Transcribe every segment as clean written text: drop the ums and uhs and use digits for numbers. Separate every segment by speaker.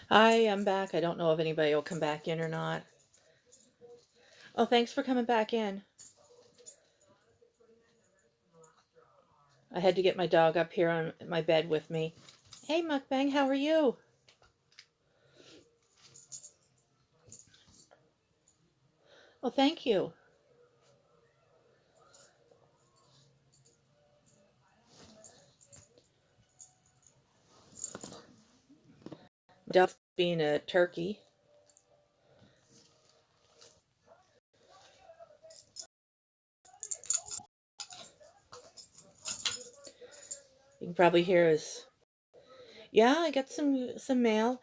Speaker 1: Hi, I'm back. I don't know if anybody will come back in or not. Oh, thanks for coming back in. I had to get my dog up here on my bed with me. Hey, Mukbang, how are you? Oh, thank you. My dog's being a turkey. You can probably hear his. Yeah, I got some mail.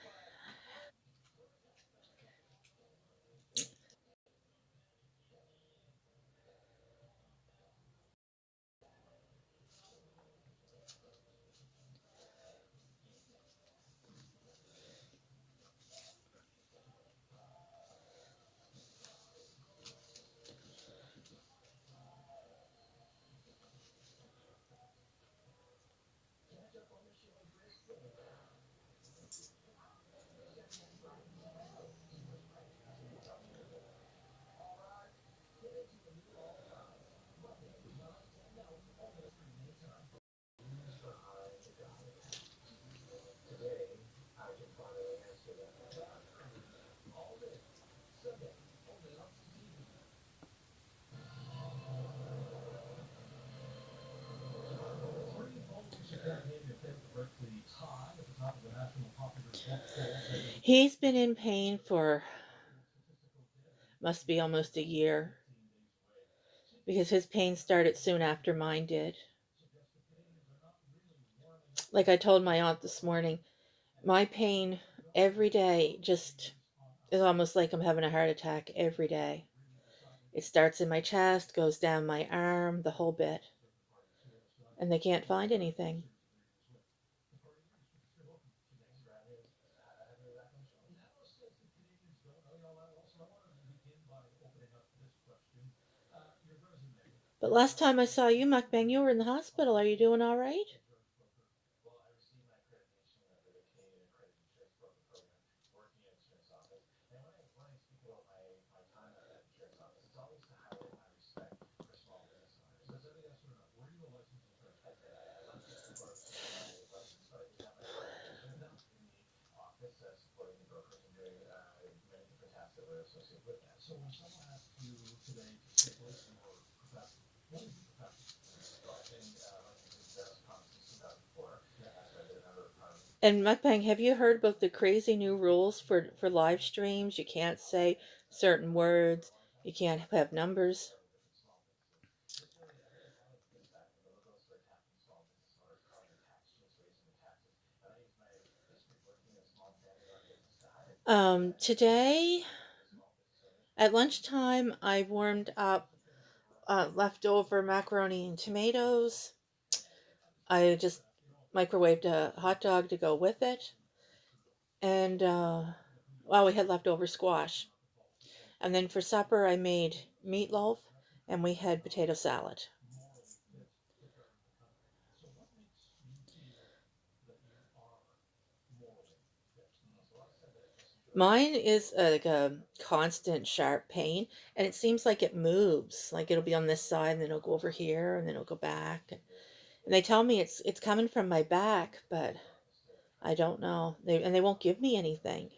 Speaker 1: He's been in pain for must be almost a year because his pain started soon after mine did. Like I told my aunt this morning, my pain every day just is almost like I'm having a heart attack every day. It starts in my chest, goes down my arm, the whole bit, and they can't find anything. But last time I saw you, Mukbang, you were in the hospital. Are you doing all right? And Mukbang, have you heard about the crazy new rules for live streams? You can't say certain words. You can't have numbers. Today at lunchtime, I warmed up leftover macaroni and tomatoes. I just microwaved a hot dog to go with it, and well, we had leftover squash. And then for supper, I made meatloaf, and we had potato salad. Mine is like a constant sharp pain, and it seems like it moves. Like it'll be on this side, and then it'll go over here, and then it'll go back. And they tell me it's coming from my back, but I don't know. They won't give me anything.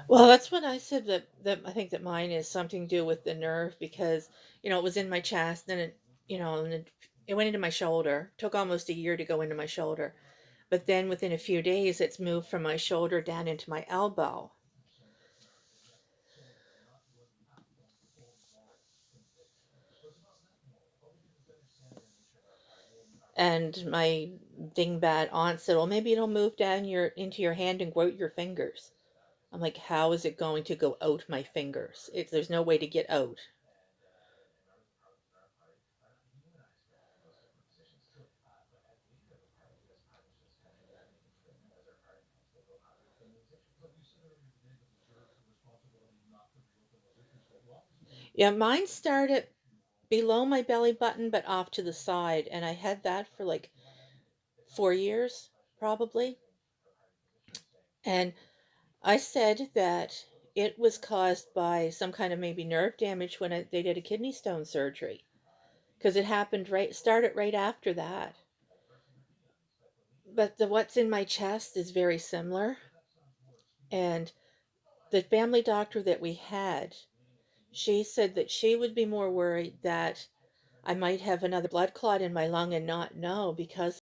Speaker 1: Well, that's what I said that I think that mine is something to do with the nerve because it was in my chest, and it went into my shoulder. Took almost a year to go into my shoulder, but then within a few days, it's moved from my shoulder down into my elbow. And my dingbat aunt said, "Well, maybe it'll move down your into your hand and grow out your fingers." I'm like, "How is it going to go out my fingers? There's no way to get out." Yeah, mine started below my belly button, but off to the side, and I had that for like 4 years, probably. And I said that it was caused by some kind of maybe nerve damage when they did a kidney stone surgery, because it happened started right after that. But the what's in my chest is very similar. And the family doctor that we had, she said that she would be more worried that I might have another blood clot in my lung and not know because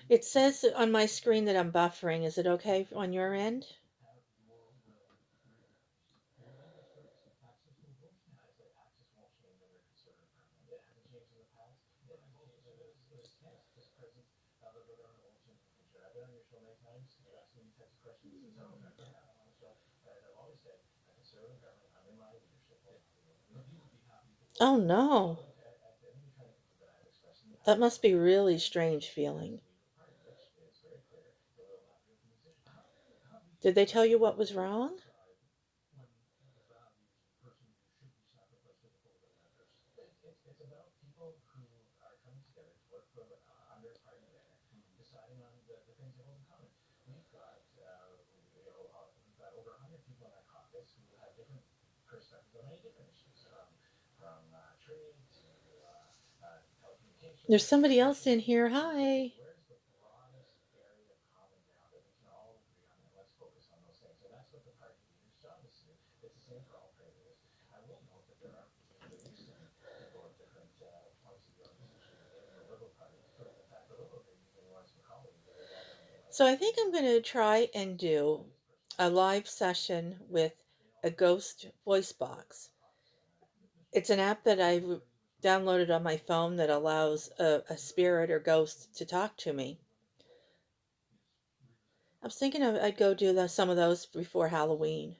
Speaker 1: it says on my screen that I'm buffering. Is it okay on your end? Oh no. That must be really strange feeling. Did they tell you what was wrong? There's somebody else in here. Hi. So I think I'm going to try and do a live session with a ghost voice box. It's an app that I downloaded on my phone that allows a spirit or ghost to talk to me. I was thinking I'd go do some of those before Halloween.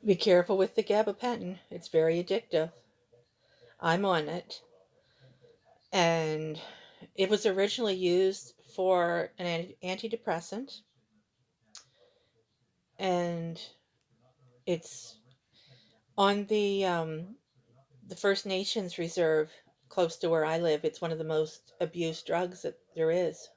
Speaker 1: Be careful with the gabapentin. It's very addictive. I'm on it. And it was originally used for an antidepressant. And it's on the First Nations reserve close to where I live. It's one of the most abused drugs that there is.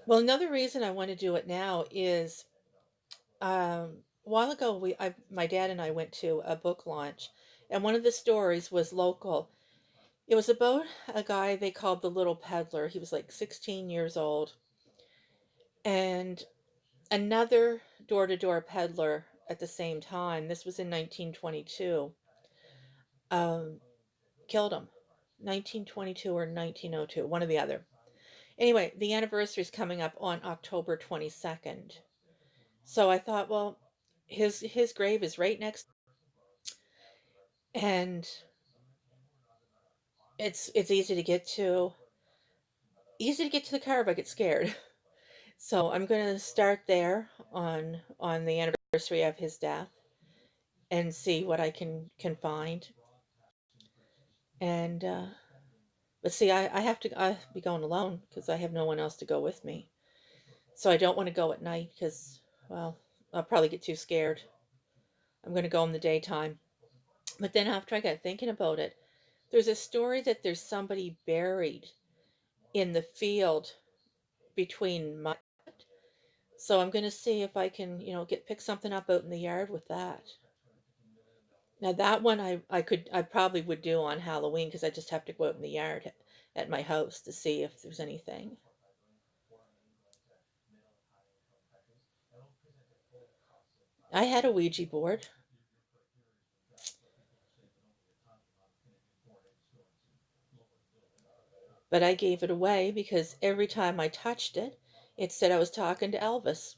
Speaker 1: Well, another reason I want to do it now is a while ago my dad and I went to a book launch, and one of the stories was local. It was about a guy they called the Little Peddler. He was like 16 years old, and another door-to-door peddler at the same time. This was in 1922. Um, Killed him. 1922 or 1902, one or the other. Anyway, the anniversary is coming up on October 22nd. So I thought, well, his grave is right next, and it's easy to get to. Easy to get to the car if I get scared. So I'm going to start there on the anniversary of his death and see what I can find. And but see, I have to be going alone because I have no one else to go with me. So I don't want to go at night because, well, I'll probably get too scared. I'm going to go in the daytime. But then after I got thinking about it, there's a story that there's somebody buried in the field between my. So I'm going to see if I can, pick something up out in the yard with that. Now that one I probably would do on Halloween because I just have to go out in the yard at my house to see if there's anything. I had a Ouija board, but I gave it away because every time I touched it, it said I was talking to Elvis.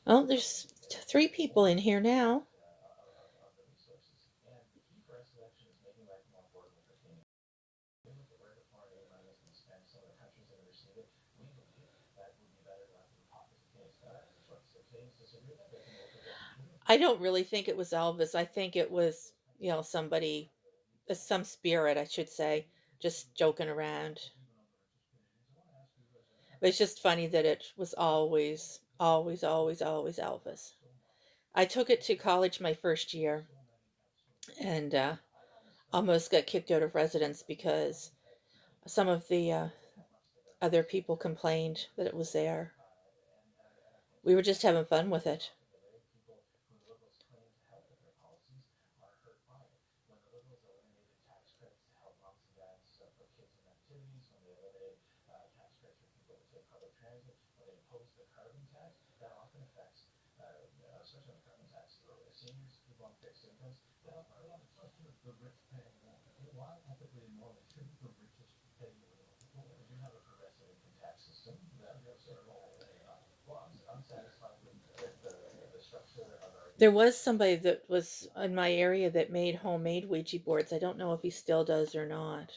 Speaker 1: Oh, there's three people in here now. I don't really think it was Elvis. I think it was, somebody, some spirit, I should say, just joking around. But it's just funny that it was always, always, always, always Elvis. I took it to college my first year and almost got kicked out of residence because some of the other people complained that it was there. We were just having fun with it. There was somebody that was in my area that made homemade Ouija boards. I don't know if he still does or not.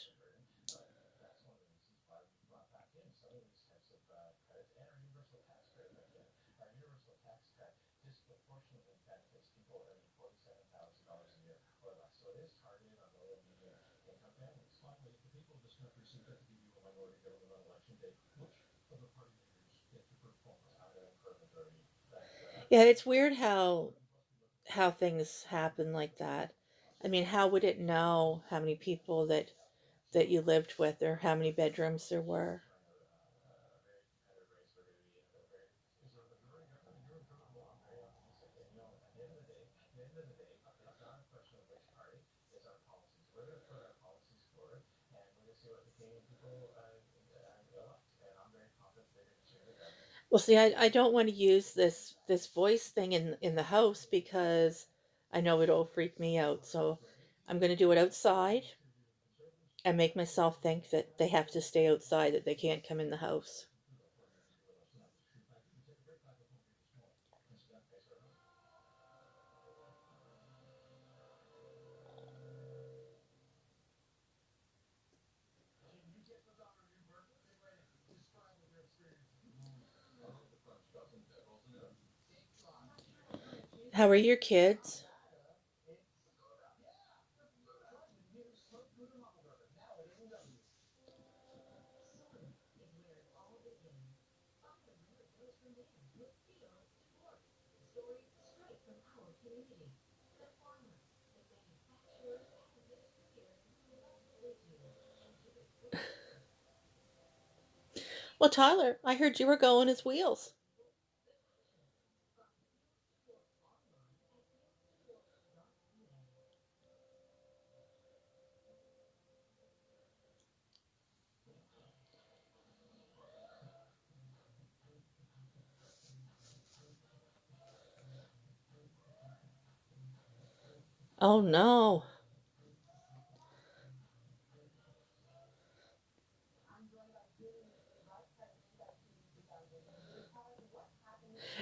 Speaker 1: Yeah, it's weird how things happen like that. I mean, how would it know how many people that you lived with or how many bedrooms there were? Well, see, I don't want to use this voice thing in the house because I know it'll freak me out. So I'm going to do it outside and make myself think that they have to stay outside, that they can't come in the house. How are your kids? Well, Tyler, I heard you were going as wheels. Oh no.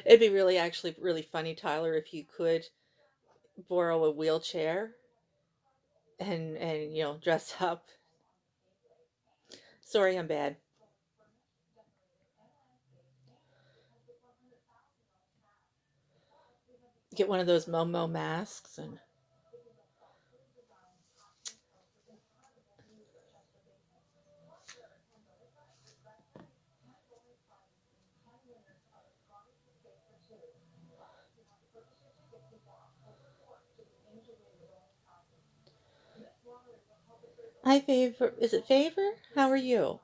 Speaker 1: It'd be really actually really funny, Tyler, if you could borrow a wheelchair and dress up. Sorry, I'm bad. Get one of those Momo masks and hi Favor. Is it Favor? How are you?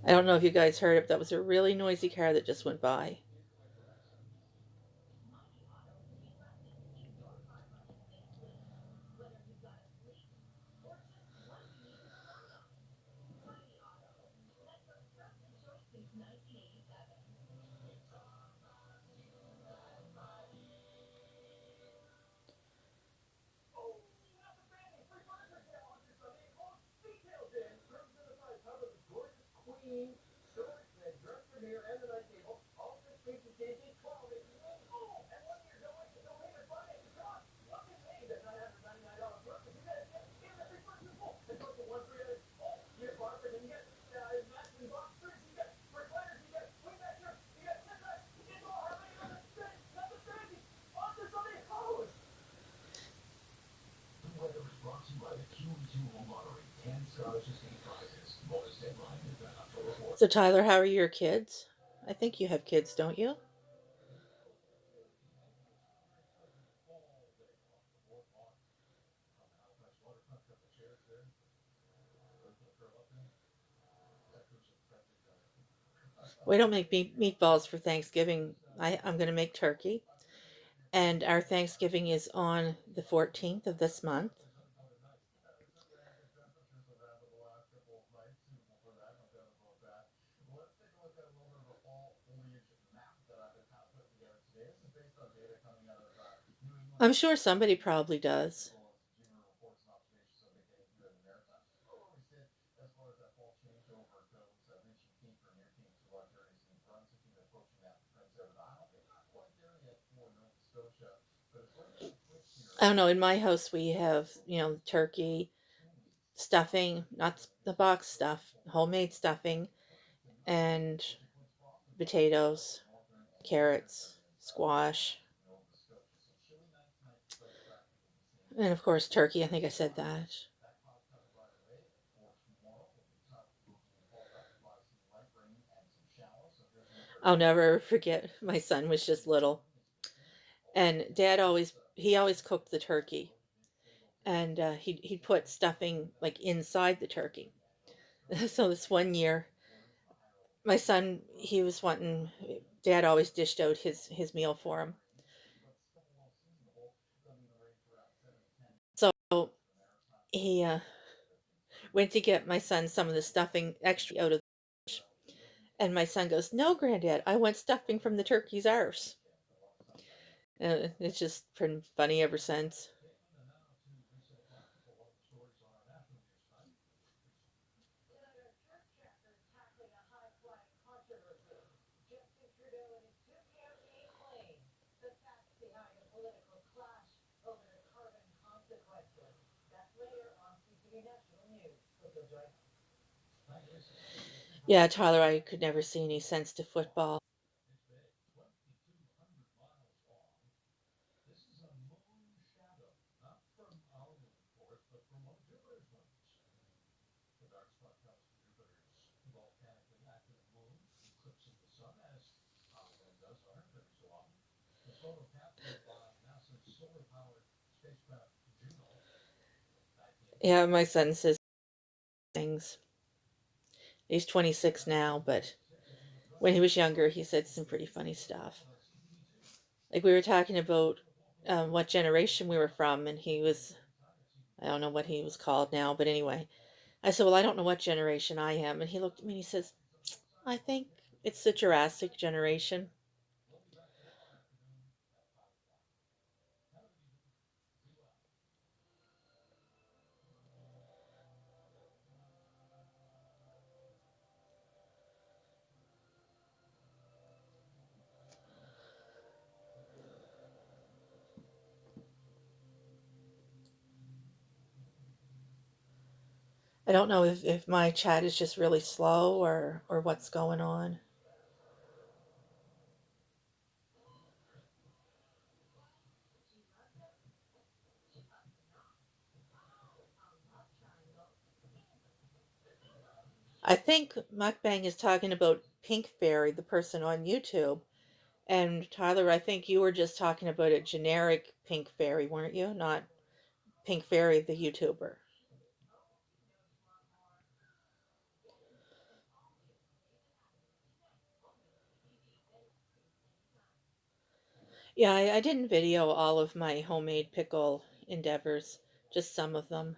Speaker 1: I don't know if you guys heard it, but that was a really noisy car that just went by. So Tyler, how are your kids? I think you have kids, don't you? We don't make meatballs for Thanksgiving. I'm going to make turkey. And our Thanksgiving is on the 14th of this month. I'm sure somebody probably does. I don't know. In my house, we have, turkey, stuffing, not the box stuff, homemade stuffing, and potatoes, carrots, squash, and of course, turkey. I think I said that. I'll never forget my son was just little, and he always cooked the turkey, and he'd put stuffing like inside the turkey. So this one year, my son he was wanting. Dad always dished out his meal for him, so he went to get my son some of the stuffing extra out of. And my son goes, "No, Granddad, I want stuffing from the turkey's arse." It's just been funny ever since. Yeah, Tyler, I could never see any sense to football. Yeah, my son says things. He's 26 now, but when he was younger, he said some pretty funny stuff. Like we were talking about what generation we were from, and he was, I don't know what he was called now, but anyway. I said, well, I don't know what generation I am. And he looked at me and he says, I think it's the Jurassic generation. I don't know if my chat is just really slow or what's going on. I think Mukbang is talking about Pink Fairy, the person on YouTube. And Tyler, I think you were just talking about a generic Pink Fairy, weren't you? Not Pink Fairy, the YouTuber. Yeah, I didn't video all of my homemade pickle endeavors, just some of them.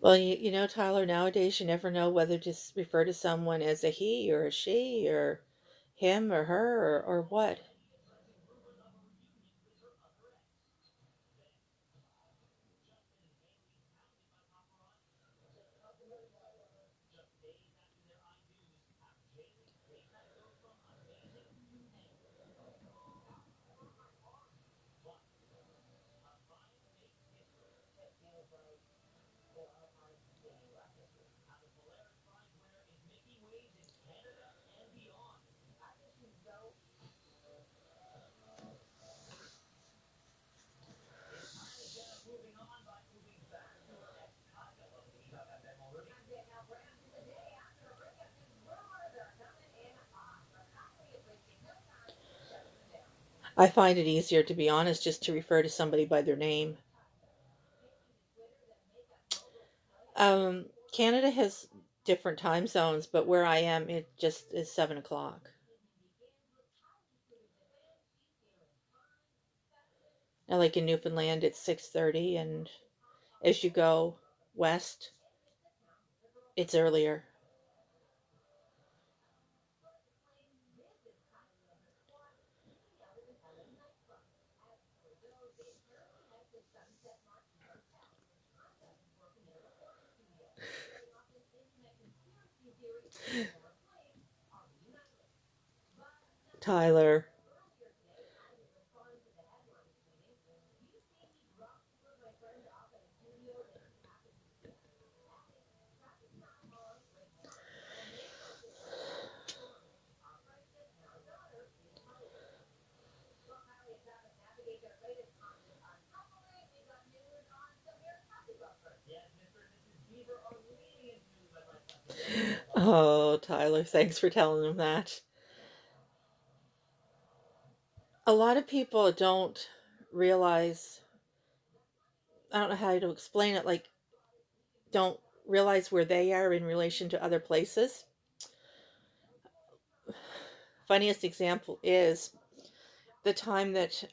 Speaker 1: Well, you know, Tyler, nowadays you never know whether to refer to someone as a he or a she or him or her or what. I find it easier, to be honest, just to refer to somebody by their name. Canada has different time zones, but where I am, it just is 7 o'clock. Now, like in Newfoundland, it's 6:30, and as you go west, it's earlier. Tyler. Oh, Tyler, thanks for telling him that. A lot of people don't realize, I don't know how to explain it, like, don't realize where they are in relation to other places. Funniest example is the time that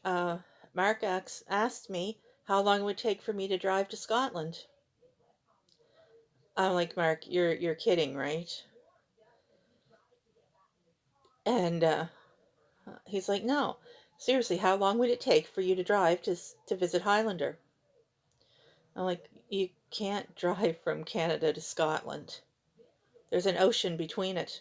Speaker 1: Mark asked me how long it would take for me to drive to Scotland. I'm like, Mark, you're kidding, right? And he's like, no, seriously, how long would it take for you to drive to visit Highlander? I'm like, you can't drive from Canada to Scotland. There's an ocean between it.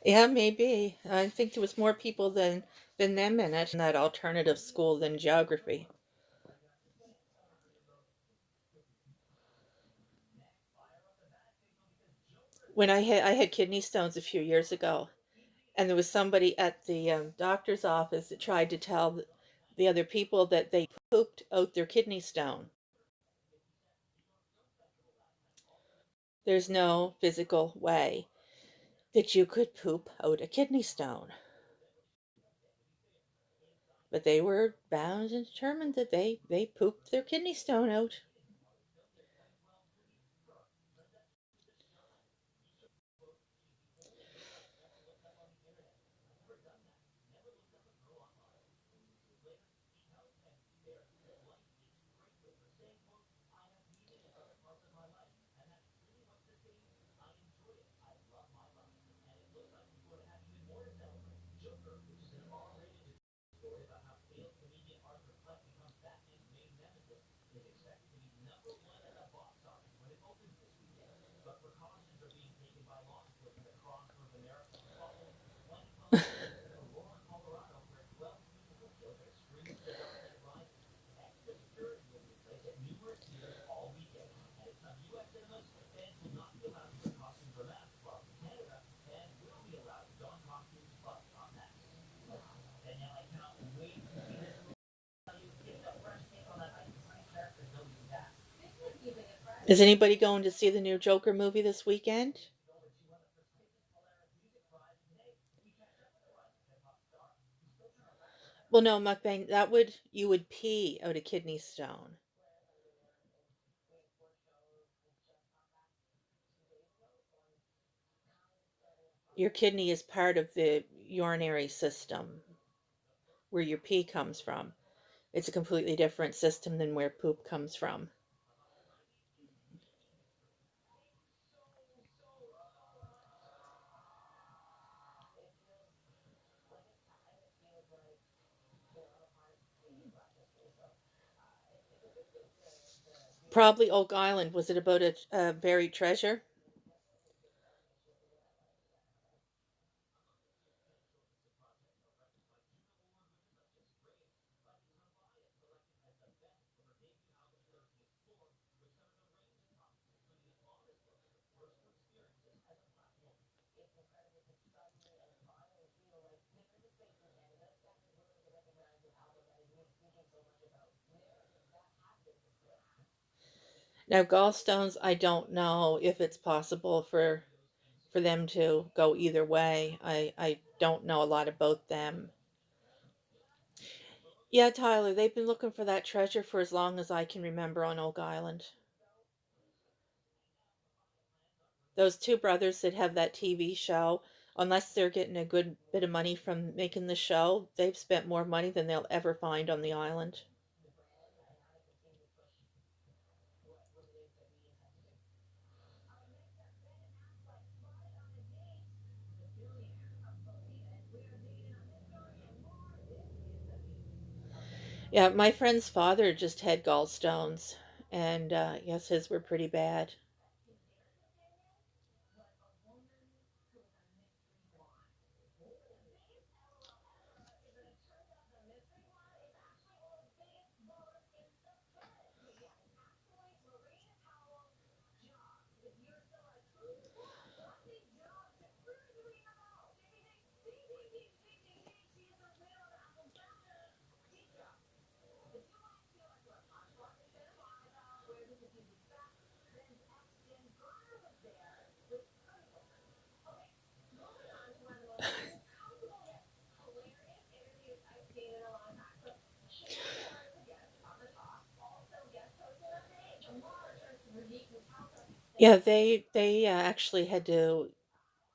Speaker 1: Yeah, maybe. I think there was more people than them in it in that alternative school than geography. When I had kidney stones a few years ago, and there was somebody at the doctor's office that tried to tell the other people that they pooped out their kidney stone. There's no physical way that you could poop out a kidney stone. But they were bound and determined that they pooped their kidney stone out. Is anybody going to see the new Joker movie this weekend? Well, no, mukbang. That would you would pee out a kidney stone. Your kidney is part of the urinary system where your pee comes from. It's a completely different system than where poop comes from. Probably Oak Island. Was it about a buried treasure? Now, gallstones, I don't know if it's possible for them to go either way. I don't know a lot about them. Yeah, Tyler, they've been looking for that treasure for as long as I can remember on Oak Island. Those two brothers that have that TV show, unless they're getting a good bit of money from making the show, they've spent more money than they'll ever find on the island. Yeah, my friend's father just had gallstones, and yes, his were pretty bad. Yeah, they actually had to,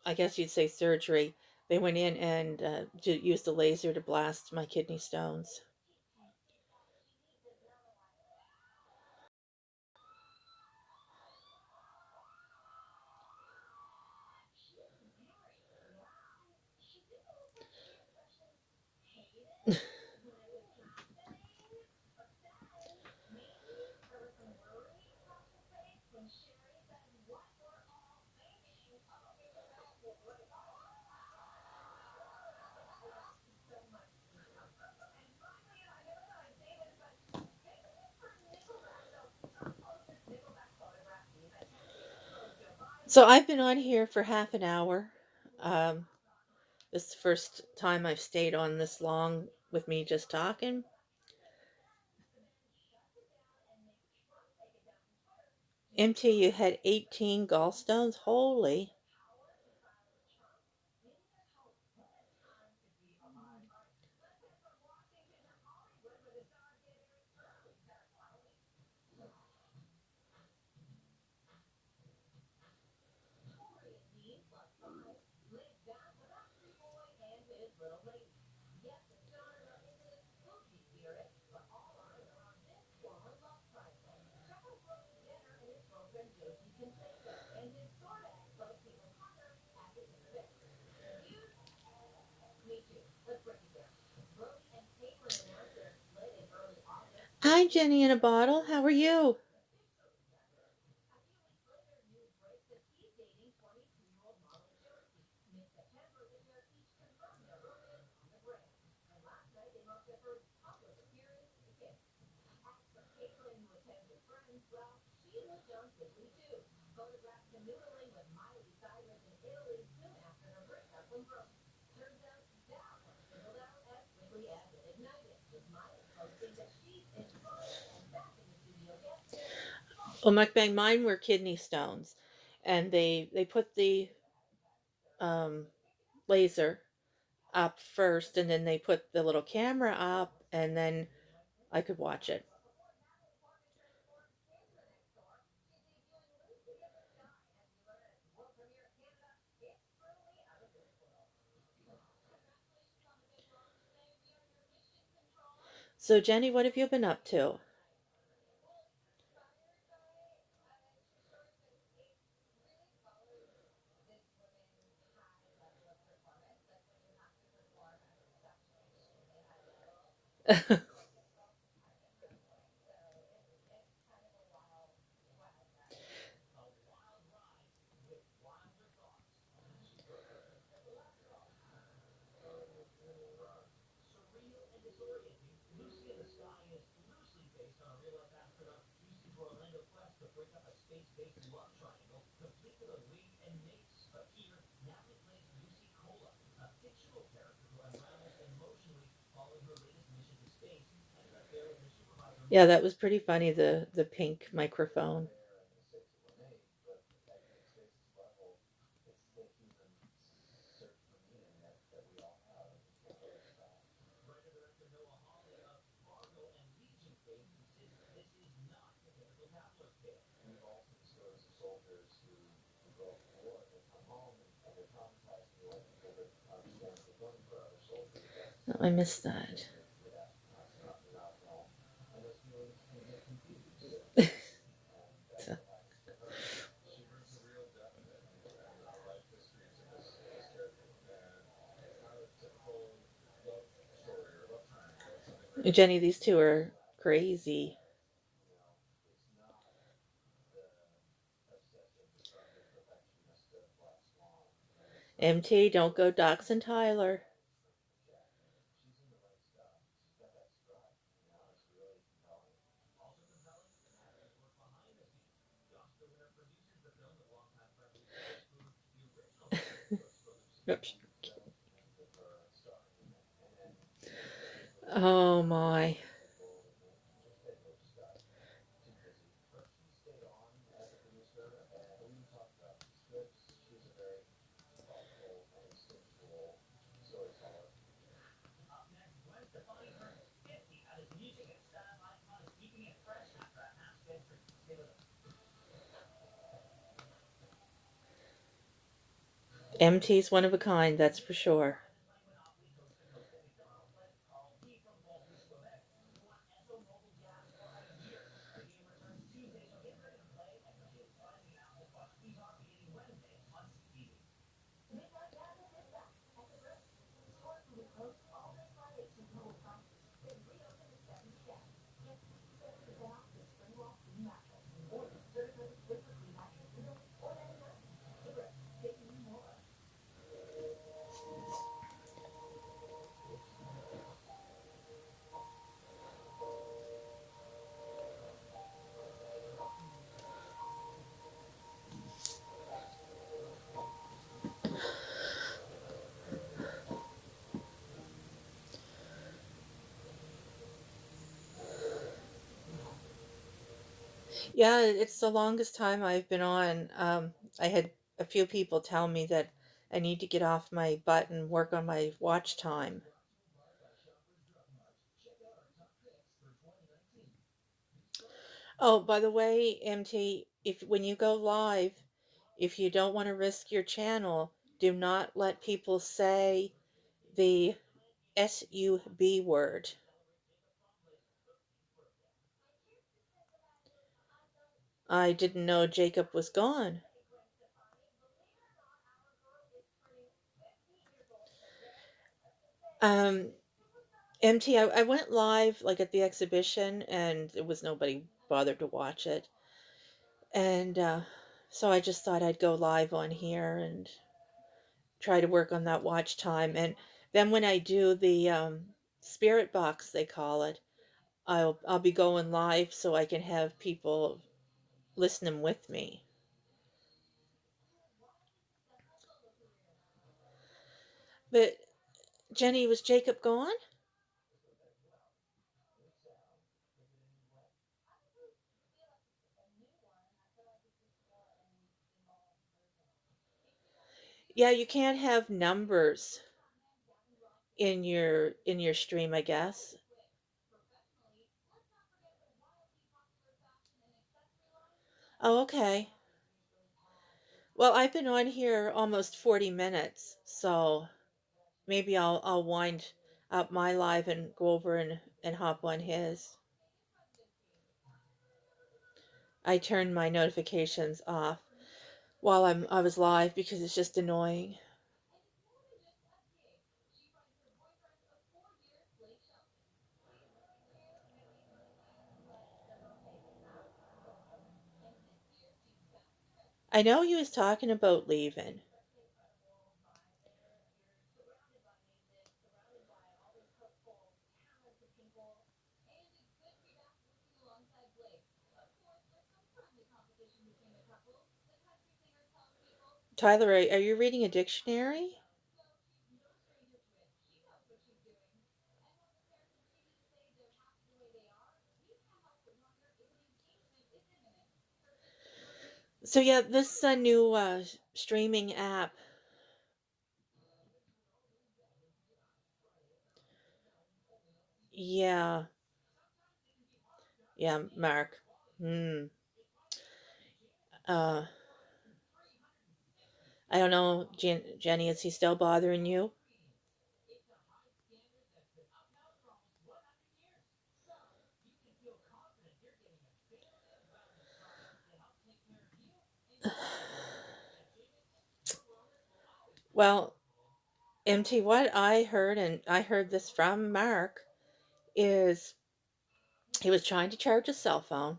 Speaker 1: I guess you'd say, surgery. They went in and used a laser to blast my kidney stones. So I've been on here for half an hour. Um, this is the first time I've stayed on this long with me just talking. MT, you had 18 gallstones? Holy. Hi, Jenny in a bottle. How are you? Oh, mukbang. Mine were kidney stones, and they put the um, laser up first, and then they put the little camera up, and then I could watch it. So, Jenny, what have you been up to? Yeah, that was pretty funny. The pink microphone. Oh, I missed that. So, Jenny, these two are crazy. MT, don't go doxing Tyler. Oops. Oh my. MT's one of a kind, that's for sure. Yeah, it's the longest time I've been on. I had a few people tell me that I need to get off my butt and work on my watch time. Oh, by the way, MT, if when you go live, if you don't want to risk your channel, do not let people say the SUB word. I didn't know Jacob was gone. Um, MT, I went live like at the exhibition and it was nobody bothered to watch it. And so I just thought I'd go live on here and try to work on that watch time. And then when I do the spirit box, they call it, I'll be going live so I can have people listening with me. But Jenny, was Jacob gone? Yeah, you can't have numbers in your stream, I guess. Oh, okay. Well, I've been on here almost 40 minutes, so maybe I'll wind up my live and go over and hop on his. I turned my notifications off while I was live because it's just annoying. I know he was talking about leaving. Tyler, are you reading a dictionary? So yeah, this new streaming app. Yeah, yeah, Mark. Hmm. Uh, I don't know, Jenny. Is he still bothering you? Well, MT, what I heard, and I heard this from Mark, is he was trying to charge his cell phone,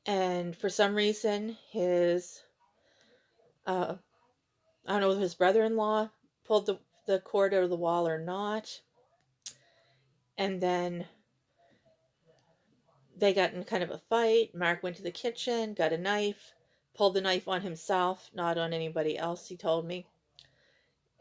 Speaker 1: and for some reason, his I don't know if his brother-in-law pulled the cord out of the wall or not, and then they got in kind of a fight. Mark went to the kitchen, got a knife, pulled the knife on himself, not on anybody else. He told me,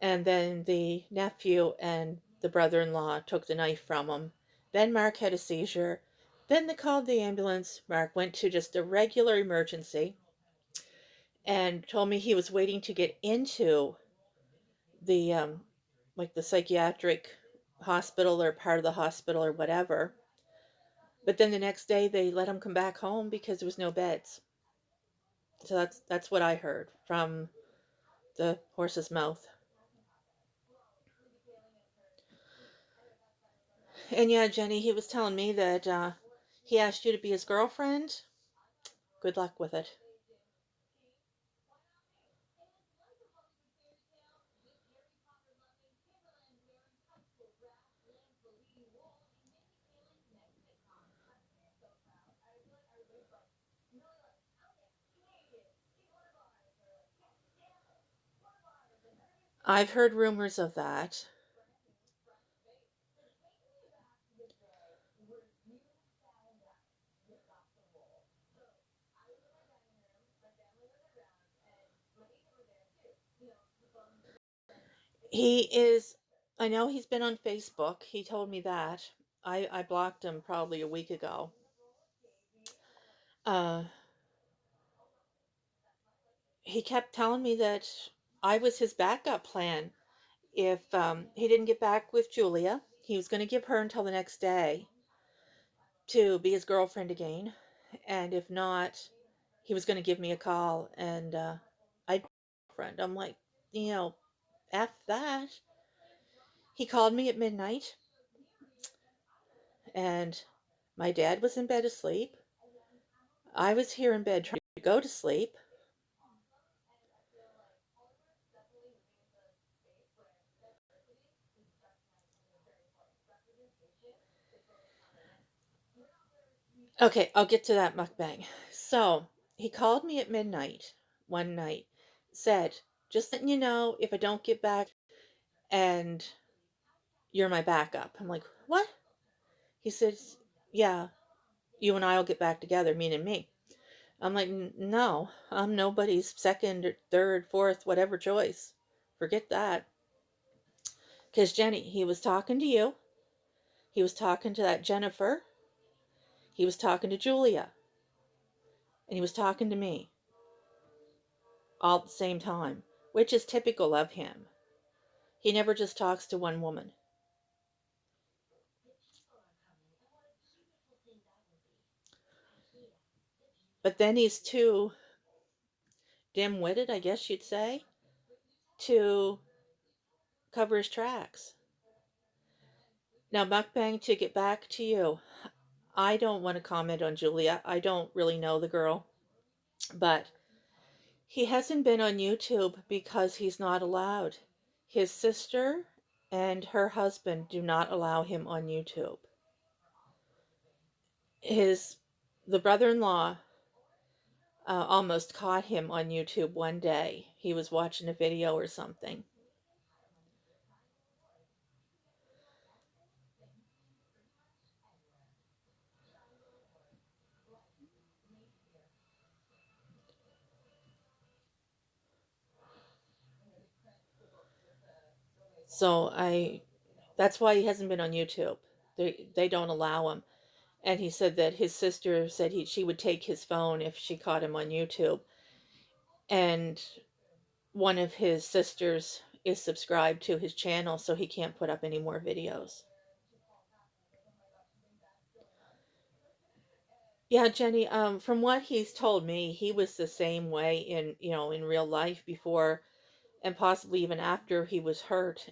Speaker 1: and then the nephew and the brother-in-law took the knife from him. Then Mark had a seizure. Then they called the ambulance. Mark went to just a regular emergency and told me he was waiting to get into the like the psychiatric hospital or part of the hospital or whatever. But then the next day they let him come back home because there was no beds. So that's what I heard from the horse's mouth. And yeah, Jenny, he was telling me that he asked you to be his girlfriend. Good luck with it. I've heard rumors of that. He is, I know he's been on Facebook. He told me that. I blocked him probably a week ago. uh, he kept telling me that I was his backup plan. If he didn't get back with Julia, he was going to give her until the next day to be his girlfriend again. And if not, he was going to give me a call and I'd be his girlfriend. I'm like, you know, F that. He called me at midnight and my dad was in bed asleep. I was here in bed trying to go to sleep. Okay, I'll get to that mukbang. So he called me at midnight one night, said, just letting you know if I don't get back and you're my backup. I'm like, what? He says, yeah, you and I will get back together, meaning me. I'm like, no, I'm nobody's second, or third, fourth, whatever choice. Forget that. Because Jenny, he was talking to you. He was talking to that Jennifer. He was talking to Julia. And he was talking to me all at the same time, which is typical of him. He never just talks to one woman. But then he's too dim-witted, I guess you'd say, to cover his tracks. Now, mukbang, to get back to you, I don't want to comment on Julia. I don't really know the girl. But he hasn't been on YouTube because he's not allowed. His sister and her husband do not allow him on YouTube. The brother-in-law almost caught him on YouTube one day. He was watching a video or something. So that's why he hasn't been on YouTube. They don't allow him. And he said that his sister said she would take his phone if she caught him on YouTube. And one of his sisters is subscribed to his channel, so he can't put up any more videos. Yeah, Jenny, from what he's told me, he was the same way in real life before and possibly even after he was hurt.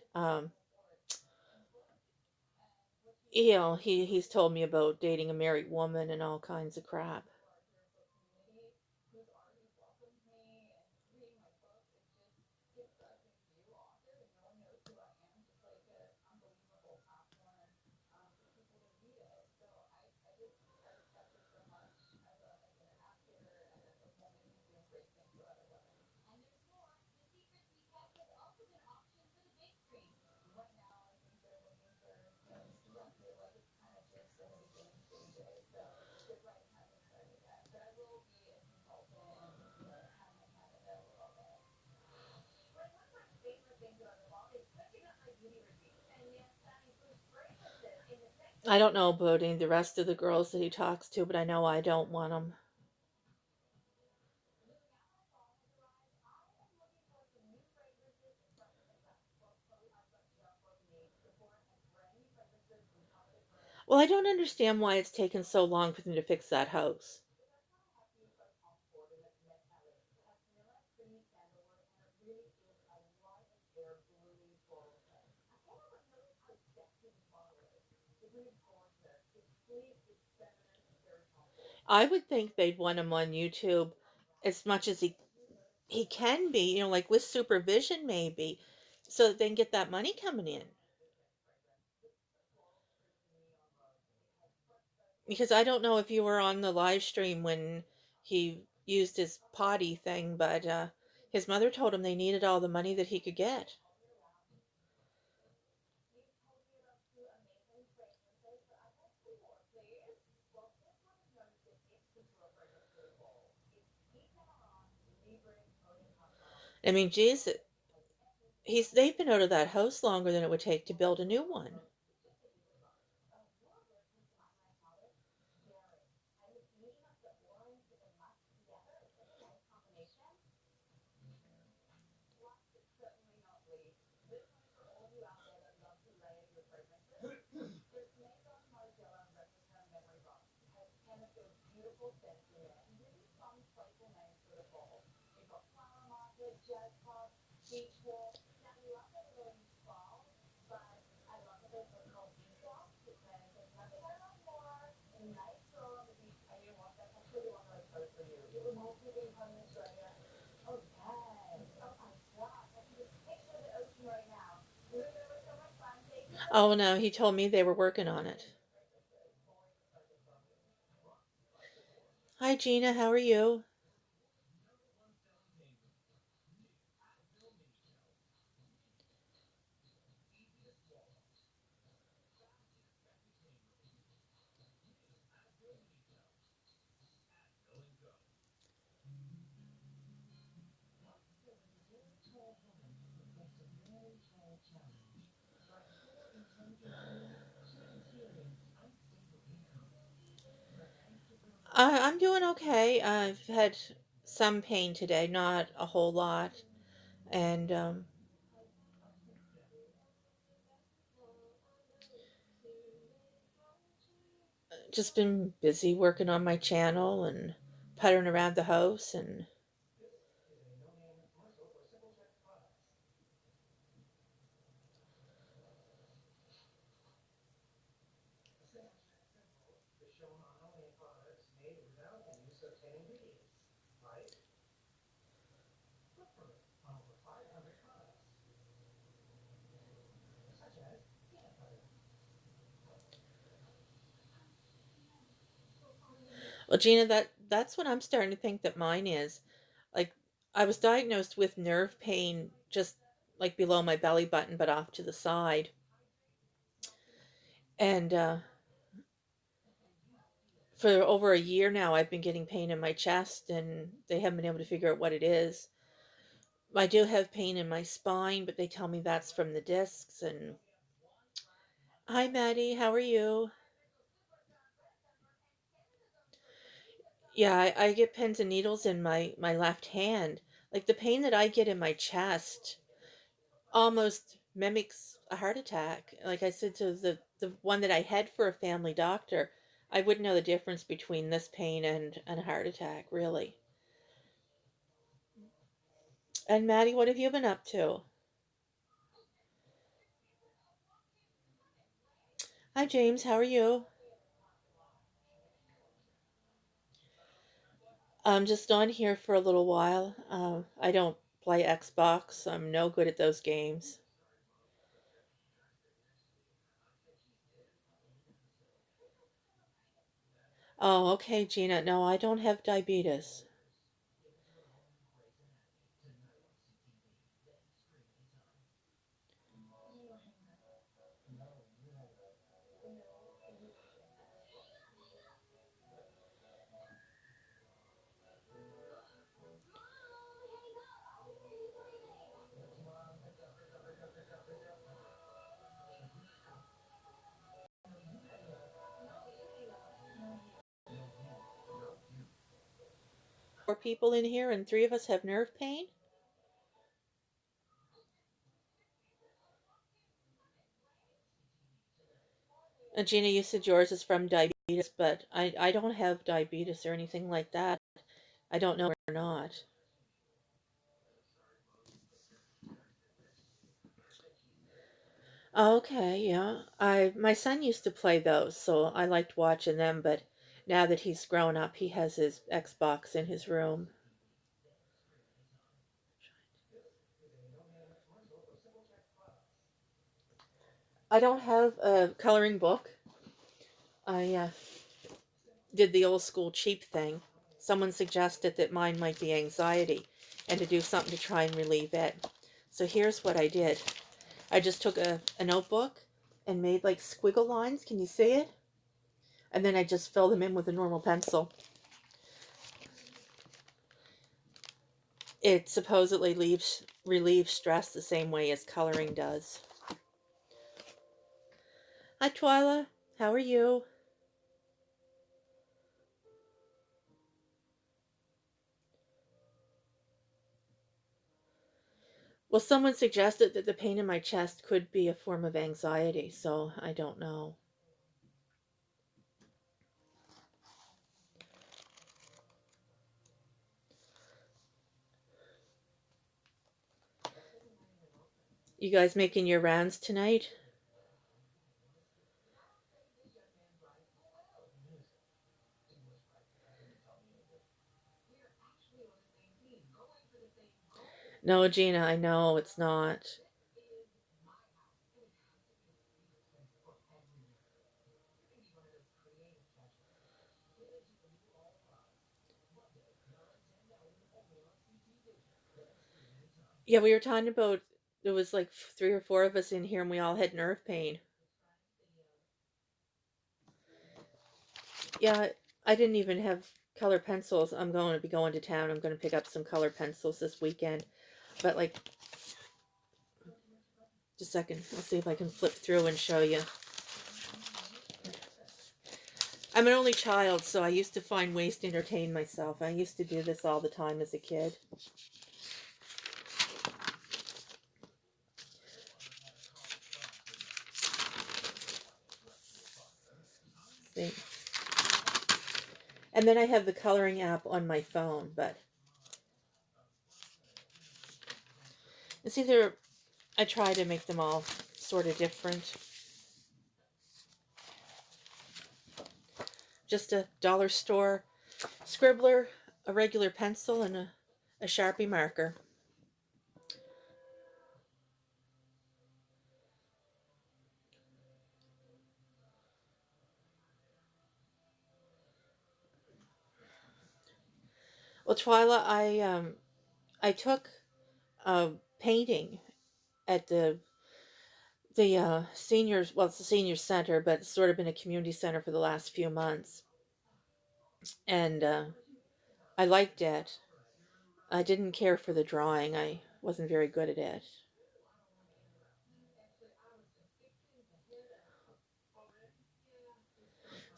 Speaker 1: He's told me about dating a married woman and all kinds of crap. I don't know about any of the rest of the girls that he talks to, but I know I don't want them. Well, I don't understand why it's taken so long for them to fix that house. I would think they'd want him on YouTube as much as he can be, like with supervision maybe, so that they can get that money coming in. Because I don't know if you were on the live stream when he used his potty thing, but his mother told him they needed all the money that he could get. I mean, geez, they've been out of that house longer than it would take to build a new one. Oh no, he told me they were working on it. Hi Gina, how are you? I'm doing okay. I've had some pain today, not a whole lot, and just been busy working on my channel and puttering around the house. And well, Gina, that's what I'm starting to think that mine is. Like, I was diagnosed with nerve pain just like below my belly button, but off to the side, and for over a year now, I've been getting pain in my chest, and they haven't been able to figure out what it is. I do have pain in my spine, but they tell me that's from the discs. And hi, Maddie, how are you? Yeah, I get pins and needles in my left hand. Like the pain that I get in my chest almost mimics a heart attack. Like I said to the one that I had for a family doctor, I wouldn't know the difference between this pain and a heart attack, really. And Maddie, what have you been up to? Hi, James, how are you? I'm just on here for a little while. I don't play Xbox. I'm no good at those games. Oh, okay, Gina. No, I don't have diabetes. Four people in here, and three of us have nerve pain. And Gina, you said yours is from diabetes, but I don't have diabetes or anything like that. I don't know or not. Okay, yeah. My son used to play those, so I liked watching them, but now that he's grown up, he has his Xbox in his room. I don't have a coloring book. I did the old school cheap thing. Someone suggested that mine might be anxiety and to do something to try and relieve it. So here's what I did. I just took a notebook and made like squiggle lines. Can you see it? And then I just fill them in with a normal pencil. It supposedly relieves stress the same way as coloring does. Hi, Twyla. How are you? Well, someone suggested that the pain in my chest could be a form of anxiety, so I don't know. You guys making your rounds tonight? No, Gina, I know it's not. Yeah, we were talking about there was like three or four of us in here and we all had nerve pain. Yeah, I didn't even have color pencils. I'm going to be going to town. I'm going to pick up some color pencils this weekend. But like, just a second. I'll see if I can flip through and show you. I'm an only child, so I used to find ways to entertain myself. I used to do this all the time as a kid. See? And then I have the coloring app on my phone, but it's either I try to make them all sort of different. Just a dollar store scribbler, a regular pencil, and a Sharpie marker. Well, Twyla, I took painting at the seniors. Well, it's a senior center, but it's sort of been a community center for the last few months, and I liked it. I didn't care for the drawing. I wasn't very good at it.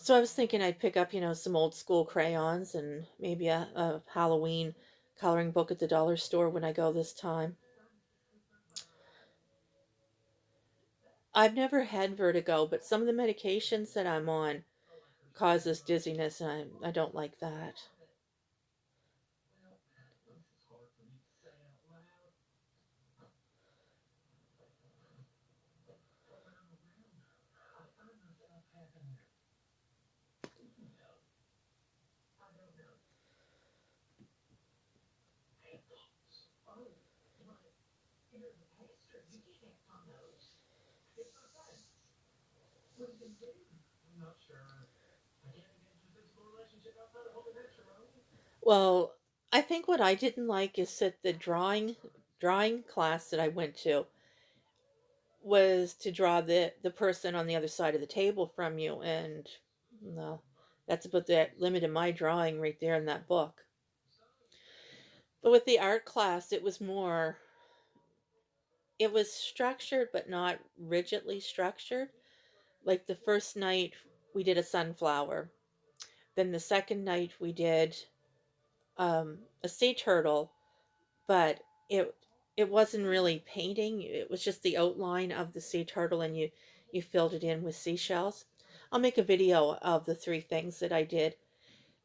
Speaker 1: So I was thinking I'd pick up, some old school crayons and maybe a Halloween coloring book at the dollar store when I go this time. I've never had vertigo, but some of the medications that I'm on causes dizziness, and I don't like that. Well, I think what I didn't like is that the drawing class that I went to was to draw the person on the other side of the table from you, and no, that's about the limit of my drawing right there in that book. But with the art class, it was structured but not rigidly structured. Like the first night we did a sunflower. Then the second night we did a sea turtle, but it wasn't really painting. It was just the outline of the sea turtle, and you filled it in with seashells. I'll make a video of the three things that I did.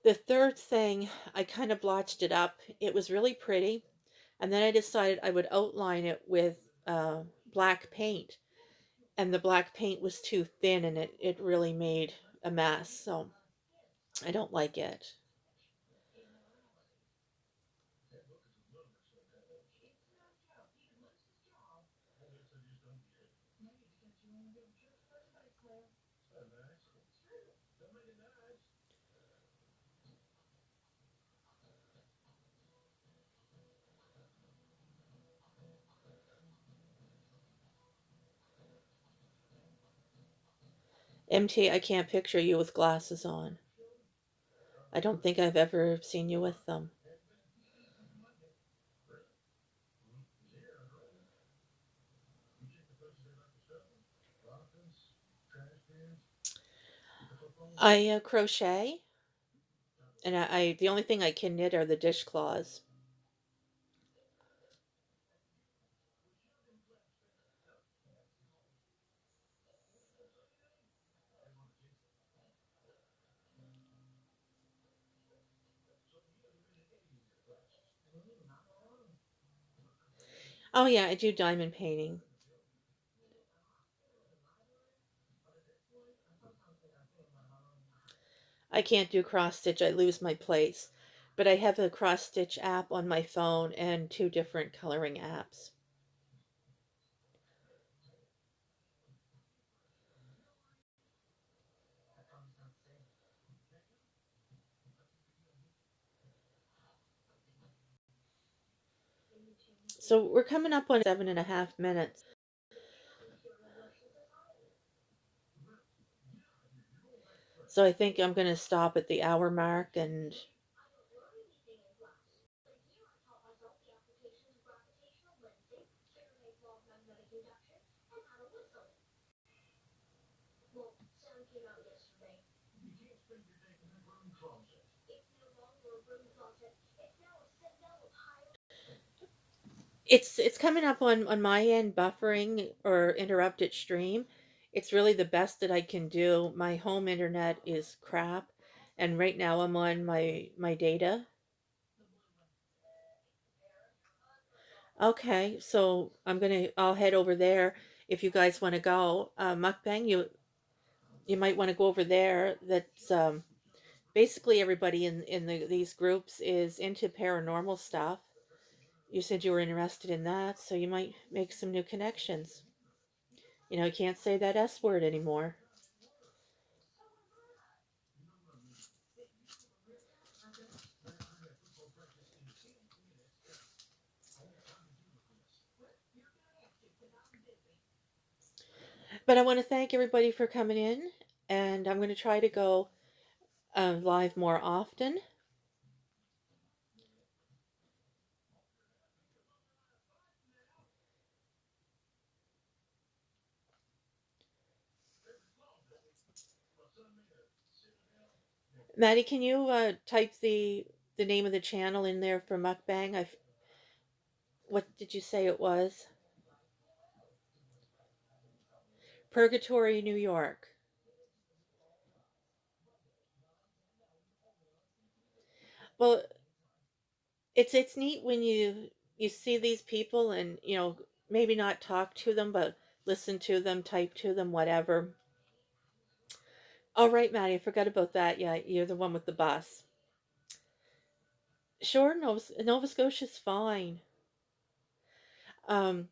Speaker 1: The third thing, I kind of blotched it up. It was really pretty, and then I decided I would outline it with black paint, and the black paint was too thin, and it really made a mess. So I don't like it. MT, I can't picture you with glasses on. I don't think I've ever seen you with them. I crochet, and I the only thing I can knit are the dishcloths. Oh yeah, I do diamond painting. I can't do cross stitch, I lose my place. But I have a cross stitch app on my phone and 2 different coloring apps. So we're coming up on 7.5 minutes. So I think I'm going to stop at the hour mark, and it's coming up on my end, buffering or interrupted stream. It's really the best that I can do. My home internet is crap, and right now I'm on my data. Okay, so I'll head over there if you guys want to go. Mukbang, you might want to go over there. That's basically everybody in these groups is into paranormal stuff. You said you were interested in that, so you might make some new connections. You know, you can't say that S word anymore. But I want to thank everybody for coming in, and I'm going to try to go live more often. Maddie, can you type the name of the channel in there for Mukbang? What did you say it was? Purgatory, New York. Well, it's neat when you see these people and maybe not talk to them, but listen to them, type to them, whatever. Oh, right, Maddie, I forgot about that. Yeah, you're the one with the bus. Sure, Nova Scotia's fine. Um,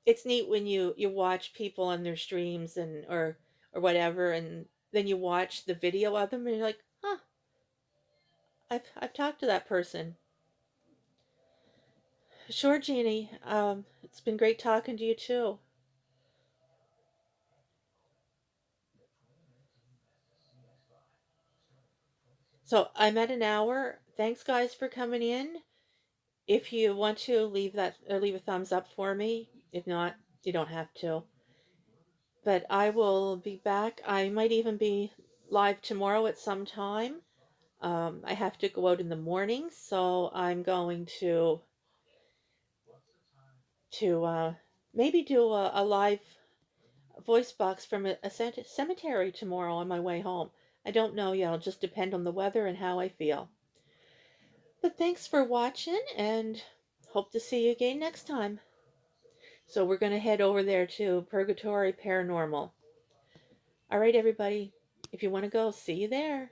Speaker 1: it's neat when you watch people on their streams and or whatever, and then you watch the video of them, and you're like, huh, I've talked to that person. Sure, Jeannie. It's been great talking to you too. So I'm at an hour. Thanks, guys, for coming in. If you want to leave a thumbs up for me. If not, you don't have to. But I will be back. I might even be live tomorrow at some time. I have to go out in the morning, so I'm going to maybe do a live voice box from a cemetery tomorrow on my way home. I don't know yet. It'll just depend on the weather and how I feel. But thanks for watching, and hope to see you again next time. So we're going to head over there to Purgatory Paranormal. All right, everybody. If you want to go, see you there.